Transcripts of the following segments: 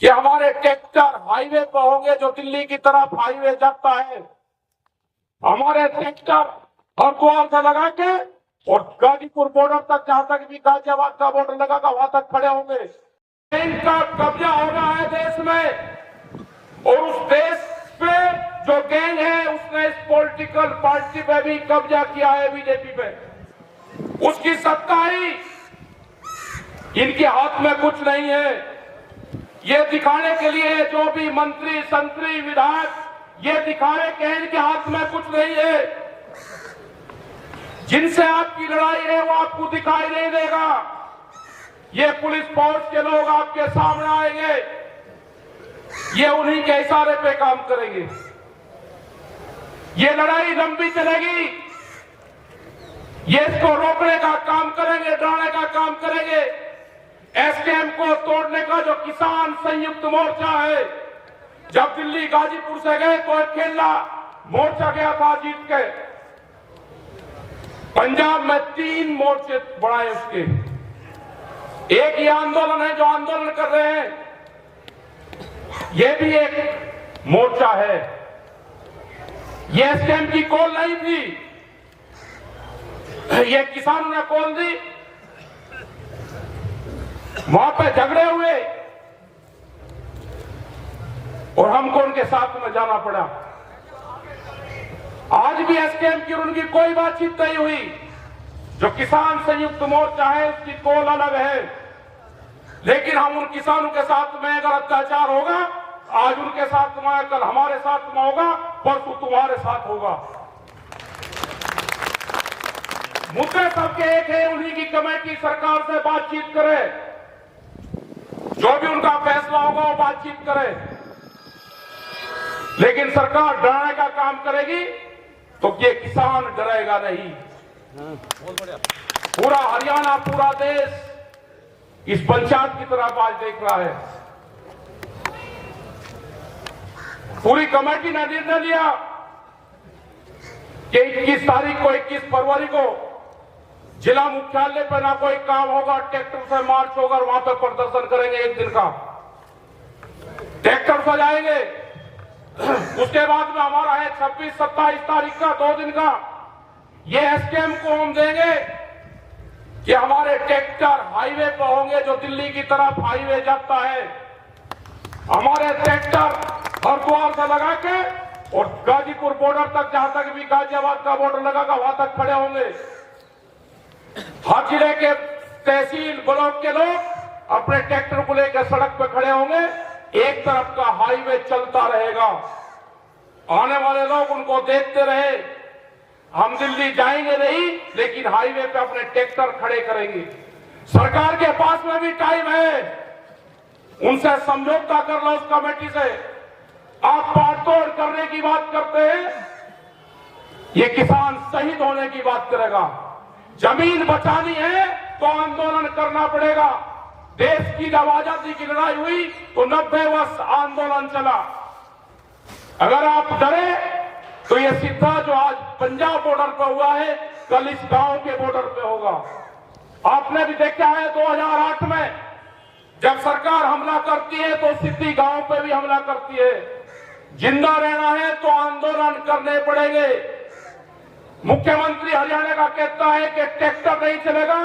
कि हमारे tractor highway पर होंगे जो दिल्ली की तरफ हाईवे जाता है। हमारे ट्रैक्टर हरिद्वार से लगा के और गाजीपुर बॉर्डर तक, जहां तक भी गाजियाबाद का बॉर्डर लगा वहां तक खड़े होंगे। इनका कब्जा हो रहा है देश में, और उस देश पे जो गैंग है उसने इस पॉलिटिकल पार्टी पे भी कब्जा किया है, बीजेपी पे। उसकी सत्ताई इनके हाथ में कुछ नहीं है। ये दिखाने के लिए जो भी मंत्री संतरी विधायक ये दिखाने के इनके हाथ में कुछ नहीं है। जिनसे आपकी लड़ाई है वो आपको दिखाई नहीं देगा। ये पुलिस फोर्स के लोग आपके सामने आएंगे, ये उन्हीं के इशारे पे काम करेंगे। ये लड़ाई लंबी चलेगी, ये इसको रोकने का काम करेंगे, डराने का काम करेंगे। एसकेएम को तोड़ने का जो किसान संयुक्त मोर्चा है, जब दिल्ली गाजीपुर से गए तो अकेला मोर्चा गया था जीत के। पंजाब में 3 मोर्चे बढ़ाए उसके। एक ये आंदोलन है जो आंदोलन कर रहे हैं, ये भी एक मोर्चा है। ये एसकेएम की कॉल नहीं थी, ये किसानों ने कॉल दी। वहां पे झगड़े हुए और हमको उनके साथ में जाना पड़ा। आज भी एसकेएम की उनकी कोई बातचीत नहीं हुई। जो किसान संयुक्त मोर्चा है उसकी कॉल अलग है, लेकिन हम उन किसानों के साथ में अगर अत्याचार होगा, आज उनके साथ में, कल हमारे साथ में होगा, परसों तुम्हारे साथ होगा। मुद्दे सबके एक है, उन्हीं की कमेटी सरकार से बातचीत करे, जो भी उनका फैसला होगा वो बातचीत करे। लेकिन सरकार डराने का काम करेगी तो ये किसान डरेगा नहीं। पूरा हरियाणा, पूरा देश इस पंचायत की तरफ आज देख रहा है। पूरी कमेटी ने निर्णय लिया कि 21 तारीख को, 21 फरवरी को जिला मुख्यालय पर ना कोई काम होगा, ट्रैक्टर से मार्च होगा और वहां पर प्रदर्शन करेंगे। एक दिन का ट्रैक्टर से जाएंगे। उसके बाद में हमारा है 26-27 तारीख का, 2 दिन का। ये एसकेएम को हम देंगे कि हमारे ट्रैक्टर हाईवे पर होंगे जो दिल्ली की तरफ हाईवे जाता है। हमारे ट्रैक्टर हरिद्वार से लगा के और गाजीपुर बॉर्डर तक, जहां तक भी गाजियाबाद का बॉर्डर लगा वहां तक खड़े होंगे। हर जिले के तहसील ब्लॉक के लोग अपने ट्रैक्टर को लेकर सड़क पर खड़े होंगे। एक तरफ का हाईवे चलता रहेगा, आने वाले लोग उनको देखते रहे। हम दिल्ली जाएंगे नहीं, लेकिन हाईवे पे अपने ट्रैक्टर खड़े करेंगे। सरकार के पास में भी टाइम है, उनसे समझौता कर लो उस कमेटी से। आप पाड़तोड़ करने की बात करते हैं, ये किसान शहीद होने की बात करेगा। जमीन बचानी है तो आंदोलन करना पड़ेगा। देश की जब आजादी की लड़ाई हुई तो 90 वर्ष आंदोलन चला। अगर आप डरे तो ये सीधा जो आज पंजाब बॉर्डर पर हुआ है, कल इस गांव के बॉर्डर पे होगा। आपने भी देखा है 2008 में जब सरकार हमला करती है तो सीधी गांव पे भी हमला करती है। जिंदा रहना है तो आंदोलन करने पड़ेंगे। मुख्यमंत्री हरियाणा का कहता है कि ट्रैक्टर नहीं चलेगा,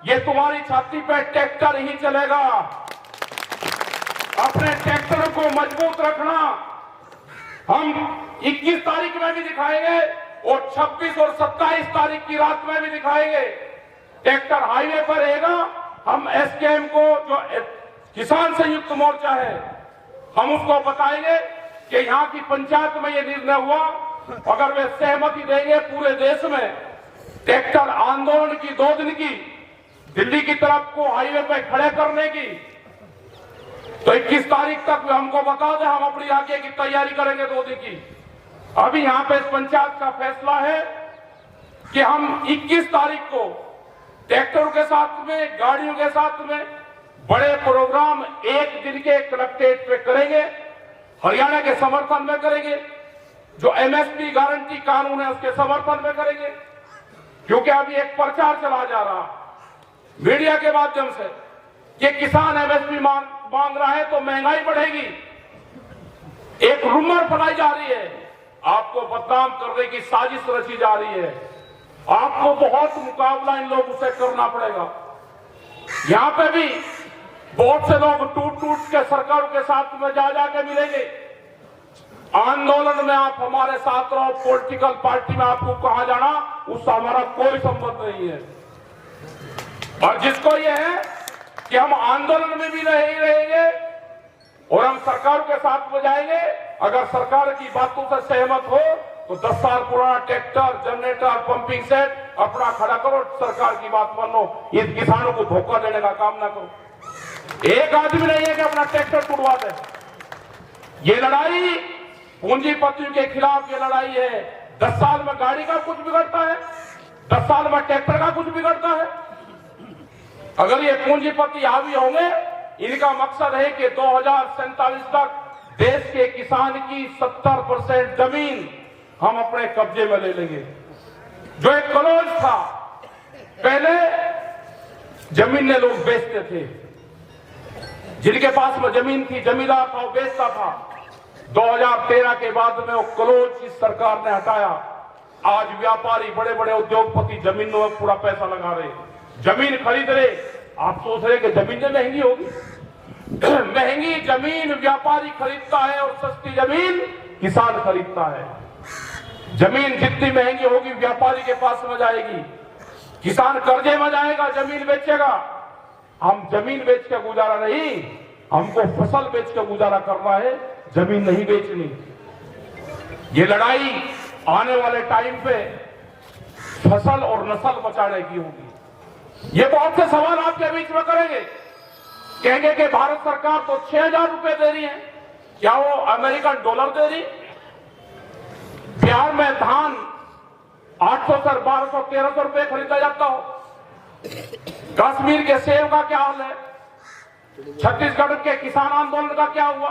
ये तुम्हारी छाती पे ट्रैक्टर ही चलेगा। अपने ट्रैक्टर को मजबूत रखना। हम 21 तारीख में भी दिखाएंगे और 26 और 27 तारीख की रात में भी दिखाएंगे। ट्रैक्टर हाईवे पर रहेगा। हम एसकेएम को, जो किसान संयुक्त मोर्चा है, हम उसको बताएंगे कि यहाँ की पंचायत में ये निर्णय हुआ। अगर वे सहमति देंगे पूरे देश में ट्रैक्टर आंदोलन की 2 दिन की, दिल्ली की तरफ को हाईवे पे खड़े करने की, तो 21 तारीख तक वे हमको बता दें, हम अपनी आगे की तैयारी करेंगे 2 दिन की। अभी यहाँ पे इस पंचायत का फैसला है कि हम 21 तारीख को ट्रैक्टरों के साथ में, गाड़ियों के साथ में बड़े प्रोग्राम 1 दिन के कलेक्ट्रेट पे करेंगे, हरियाणा के समर्थन में करेंगे। जो एमएसपी गारंटी कानून है उसके समर्थन में करेंगे, क्योंकि अभी एक प्रचार चला जा रहा मीडिया के माध्यम से कि किसान एमएसपी मांग रहा है तो महंगाई बढ़ेगी। एक रूमर फैलाई जा रही है, आपको बदनाम करने की साजिश रची जा रही है। आपको बहुत मुकाबला इन लोगों से करना पड़ेगा। यहां पे भी बहुत से लोग टूट टूट के सरकारों के साथ में जा जाके मिलेंगे। आंदोलन में आप हमारे साथ रहो, पॉलिटिकल पार्टी में आपको कहां जाना उससे हमारा कोई संबंध नहीं है। और जिसको ये है कि हम आंदोलन में भी नहीं रहेंगे और हम सरकार के साथ में जाएंगे, अगर सरकार की बातों से सहमत हो तो 10 साल पुराना ट्रैक्टर, जनरेटर, पंपिंग सेट अपना खड़ा करो, सरकार की बात मानो। इन किसानों को धोखा देने का काम ना करो। एक आदमी नहीं है कि अपना ट्रैक्टर टूटवा दे। ये लड़ाई पूंजीपतियों के खिलाफ ये लड़ाई है। 10 साल में गाड़ी का कुछ बिगड़ता है, 10 साल में ट्रैक्टर का कुछ बिगड़ता है। अगर ये पूंजीपति हावी होंगे, इनका मकसद है कि 2047 तक देश के किसान की 70% जमीन हम अपने कब्जे में ले लेंगे। जो एक कॉलेज था, पहले जमीनें लोग बेचते थे, जिनके पास में जमीन थी, जमींदार था, वो बेचता था। 2013 के बाद में वो कॉलेज इस सरकार ने हटाया। आज व्यापारी, बड़े बड़े उद्योगपति जमीनों में पूरा पैसा लगा रहे, जमीन खरीद रहे। आप सोच रहे कि जमीनें महंगी होगी? महंगी जमीन व्यापारी खरीदता है और सस्ती जमीन किसान खरीदता है। जमीन जितनी महंगी होगी व्यापारी के पास में जाएगी, किसान कर्जे में जाएगा, जमीन बेचेगा। हम जमीन बेच के गुजारा नहीं, हमको फसल बेच के गुजारा करना है, जमीन नहीं बेचनी। ये लड़ाई आने वाले टाइम पे फसल और नस्ल बचाने की होगी। ये बहुत से सवाल आपके बीच में करेंगे, कहेंगे कि भारत सरकार तो 6,000 रुपए दे रही है, क्या वो अमेरिकन डॉलर दे रही? बिहार में धान 800 से 1200 1300 रुपए खरीदा जाता हो। कश्मीर के सेब का क्या हाल है? छत्तीसगढ़ के किसान आंदोलन का क्या हुआ?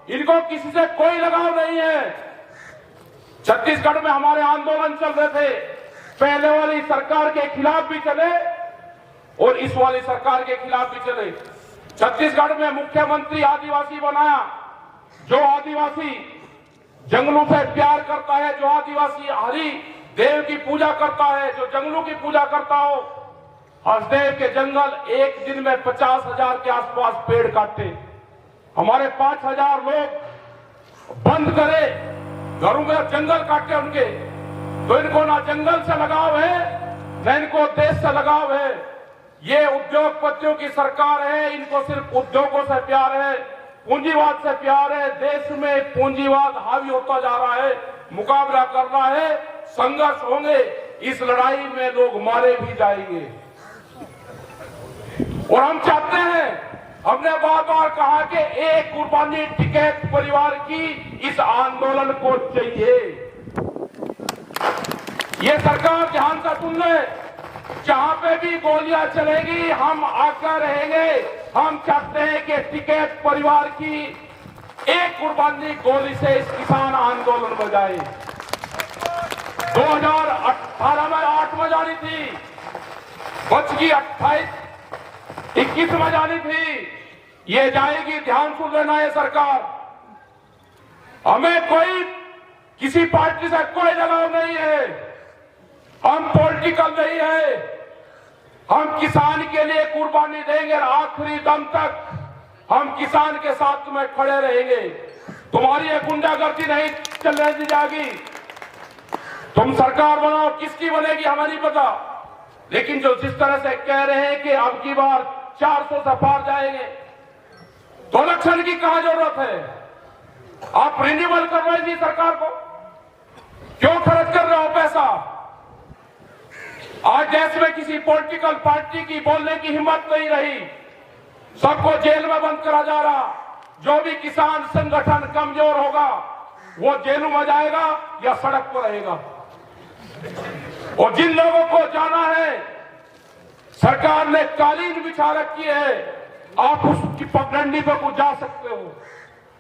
इनको किसी से कोई लगाव नहीं है। छत्तीसगढ़ में हमारे आंदोलन चल रहे थे, पहले वाली सरकार के खिलाफ भी चले और इस वाली सरकार के खिलाफ भी चले। छत्तीसगढ़ में मुख्यमंत्री आदिवासी बनाया। जो आदिवासी जंगलों से प्यार करता है, जो आदिवासी हरि देव की पूजा करता है, जो जंगलों की पूजा करता हो, हसदेव के जंगल एक दिन में 50,000 के आसपास पेड़ काटे। हमारे 5,000 लोग बंद करे घरों में, जंगल काटे उनके। तो इनको ना जंगल से लगाव है, न इनको देश से लगाव है। ये उद्योगपतियों की सरकार है, इनको सिर्फ उद्योगों से प्यार है, पूंजीवाद से प्यार है। देश में पूंजीवाद हावी होता जा रहा है, मुकाबला करना है, संघर्ष होंगे। इस लड़ाई में लोग मारे भी जाएंगे और हम चाहते हैं, हमने बार बार कहा कि एक कुर्बानी टिकैत परिवार की इस आंदोलन को चाहिए। ये सरकार ध्यान से सुन ले, जहां पे भी गोलियां चलेगी हम आकर रहेंगे। हम चाहते हैं कि टिकैत परिवार की एक कुर्बानी गोली से इस किसान आंदोलन में जाए। 2018 में 8 में जानी थी, बच गई 21 में जानी थी, ये जाएगी। ध्यान सुन लेना है सरकार, हमें कोई किसी पार्टी से कोई लगाव नहीं है, हम पॉलिटिकल नहीं है। हम किसान के लिए कुर्बानी देंगे और आखिरी दम तक हम किसान के साथ में खड़े रहेंगे। तुम्हारी ये गुंडागर्दी नहीं चलने दी जाएगी। तुम सरकार बनाओ, किसकी बनेगी हमें नहीं पता, लेकिन जो जिस तरह से कह रहे हैं कि अब की बार 400 से पार जाएंगे, तो इलेक्शन की कहां जरूरत है? आप रिन्यूअल करवाइए सरकार को, क्यों खर्च कर रहे हो पैसा? आज देश में किसी पॉलिटिकल पार्टी की बोलने की हिम्मत नहीं रही, सबको जेल में बंद करा जा रहा। जो भी किसान संगठन कमजोर होगा वो जेलों में जाएगा या सड़क पर रहेगा। और जिन लोगों को जाना है, सरकार ने कालीन बिछा रखी है, आप उसकी पगडंडी पर कुछ जा सकते हो।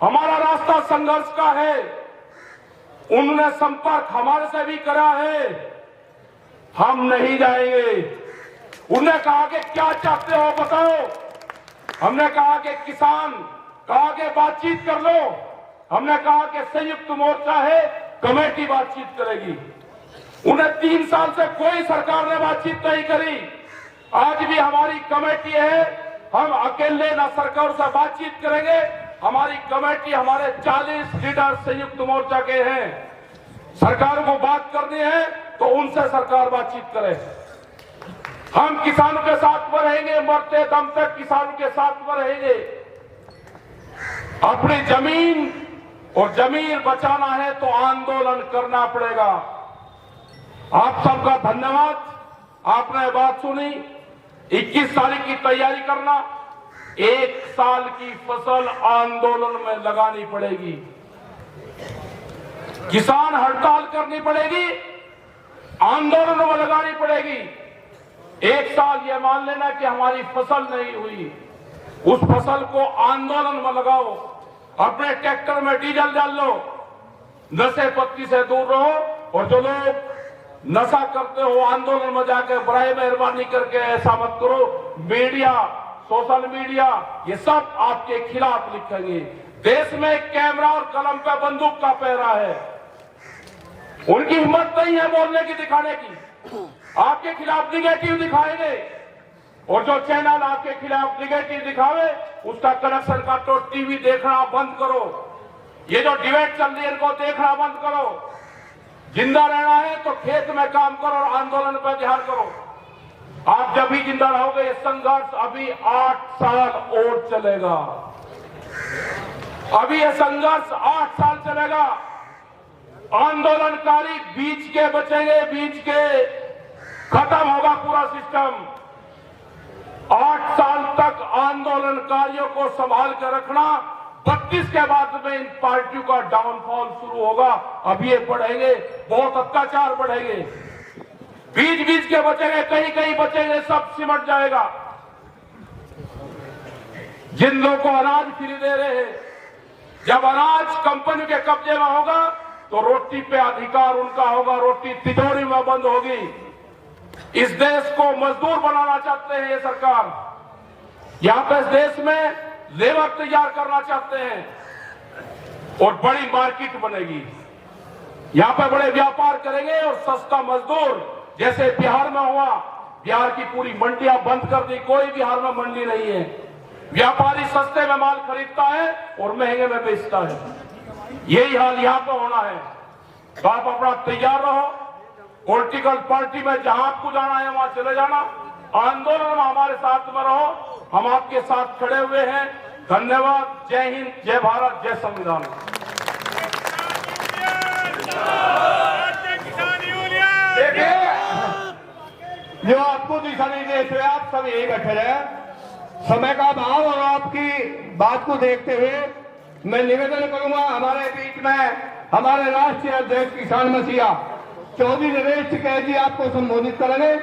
हमारा रास्ता संघर्ष का है, उन्होंने संपर्क हमारे से भी करा है, हम नहीं जाएंगे। उन्होंने कहा कि क्या चाहते हो बताओ, हमने कहा कि किसान, कहा कि बातचीत कर लो। हमने कहा कि संयुक्त मोर्चा है, कमेटी बातचीत करेगी। उन्हें 3 साल से कोई सरकार ने बातचीत नहीं करी। आज भी हमारी कमेटी है, हम अकेले ना सरकार से बातचीत करेंगे। हमारी कमेटी, हमारे 40 लीडर संयुक्त मोर्चा के हैं। सरकार को बात करनी है तो उनसे सरकार बातचीत करे। हम किसानों के साथ में रहेंगे, मरते दम तक किसानों के साथ में रहेंगे। अपनी जमीन और जमीन बचाना है तो आंदोलन करना पड़ेगा। आप सबका धन्यवाद, आपने बात सुनी। 21 तारीख की तैयारी करना, 1 साल की फसल आंदोलन में लगानी पड़ेगी। किसान हड़ताल करनी पड़ेगी, आंदोलन में लगानी पड़ेगी। 1 साल ये मान लेना कि हमारी फसल नहीं हुई, उस फसल को आंदोलन में लगाओ। अपने ट्रैक्टर में डीजल डाल लो, नशे पत्ती से दूर रहो। और जो लोग नशा करते हो, आंदोलन में जाकर बड़ाई मेहरबानी करके ऐसा मत करो। मीडिया, सोशल मीडिया, ये सब आपके खिलाफ लिखेंगे। देश में कैमरा और कलम पे बंदूक का पहरा है, उनकी हिम्मत नहीं है बोलने की, दिखाने की। आपके खिलाफ निगेटिव दिखाएंगे, और जो चैनल आपके खिलाफ निगेटिव दिखावे उसका कनेक्शन काटो, टीवी देखना बंद करो। ये जो डिबेट चल रही है इनको देखना बंद करो। जिंदा रहना है तो खेत में काम करो और आंदोलन पर ध्यान करो। आप जब भी जिंदा रहोगे, ये संघर्ष अभी 8 साल और चलेगा। अभी ये संघर्ष 8 साल चलेगा। आंदोलनकारी बीच के बचेंगे, बीच के खत्म होगा पूरा सिस्टम। 8 साल तक आंदोलनकारियों को संभाल कर रखना। 32 के बाद में इन पार्टियों का डाउनफॉल शुरू होगा। अभी ये बढ़ेंगे, बहुत अत्याचार बढ़ेंगे। बीच बीच के बचेंगे, कहीं कहीं बचेंगे, सब सिमट जाएगा। जिन लोगों को अनाज फ्री दे रहे हैं, जब अनाज कंपनी के कब्जे में होगा तो रोटी पे अधिकार उनका होगा, रोटी तिजोरी में बंद होगी। इस देश को मजदूर बनाना चाहते हैं ये सरकार। यहां पे इस देश में लेबर तैयार करना चाहते हैं और बड़ी मार्केट बनेगी। यहां पे बड़े व्यापार करेंगे और सस्ता मजदूर, जैसे बिहार में हुआ। बिहार की पूरी मंडियां बंद कर दी, कोई बिहार में मंडी नहीं है। व्यापारी सस्ते में माल खरीदता है और महंगे में बेचता है। यही हाल यहां पे होना है। तो आप अपना तैयार रहो। पॉलिटिकल पार्टी में जहां आपको जाना है वहां चले जाना। आंदोलन में हमारे साथ में रहो, हम आपके साथ खड़े हुए हैं। धन्यवाद। जय हिंद, जय भारत, जय संविधान। देखिए, जो आपको दिशा निर्देश है, आप सब यही बैठे रहे। समय का अभाव और आपकी बात को देखते हुए मैं निवेदन करूंगा, हमारे बीच में हमारे राष्ट्रीय अध्यक्ष किसान मसीहा चौधरी नरेश टिकैत जी आपको संबोधित करेंगे।